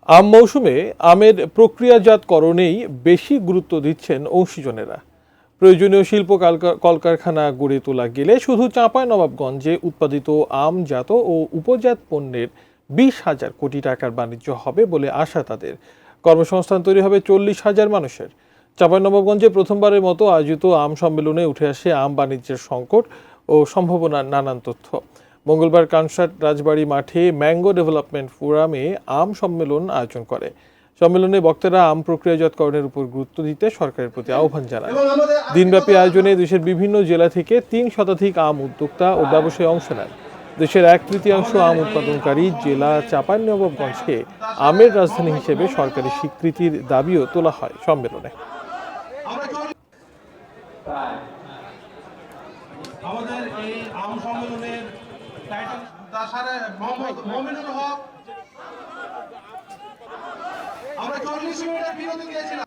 আম মৌসুমে আমের প্রক্রিয়াজাতকরণেই বেশি গুরুত্ব দিচ্ছেন অংশীজনেরা। প্রয়োজনীয় শিল্প কলকারখানা গড়ে তোলা গেলে শুধু চাঁপাইনবাবগঞ্জে উৎপাদিত আমজাত ও উপজাত পণ্যের 20,000 কোটি টাকার বাণিজ্য হবে বলে আশা তাদের। কর্মসংস্থান তৈরি হবে 40,000 মানুষের। চাঁপাইনবাবগঞ্জে প্রথমবারের মতো আয়োজিত আম সম্মেলনে উঠে আসে আম বাণিজ্যের সংকট ও সম্ভাবনার নানান তথ্য। মঙ্গলবার কানসাট রাজবাড়ী মাঠে ম্যাঙ্গো ডেভেলপমেন্ট ফোরামে আম সম্মেলন আয়োজন করে। সম্মেলনে বক্তারা আম প্রক্রিয়াজাতকরণের উপর গুরুত্ব দিতে সরকারের প্রতি আহ্বান জানান। দিনব্যাপী আয়োজনে দেশের বিভিন্ন জেলা থেকে 3 শতাধিক আম উদ্যোক্তা ও ব্যবসায়ী অংশ নেন। দেশের 1/3 আম উৎপাদনকারী জেলা চাঁপাইনবাবগঞ্জকে আমের রাজধানী হিসেবে সরকারি স্বীকৃতির দাবিও তোলা হয় সম্মেলনে। আমাদের এই আম সম্মেলনের টাইটেল দাসারে মোহাম্মদ মমিনুল হক। আমরা 40 মিনিটের বিরতি দিয়েছিলাম।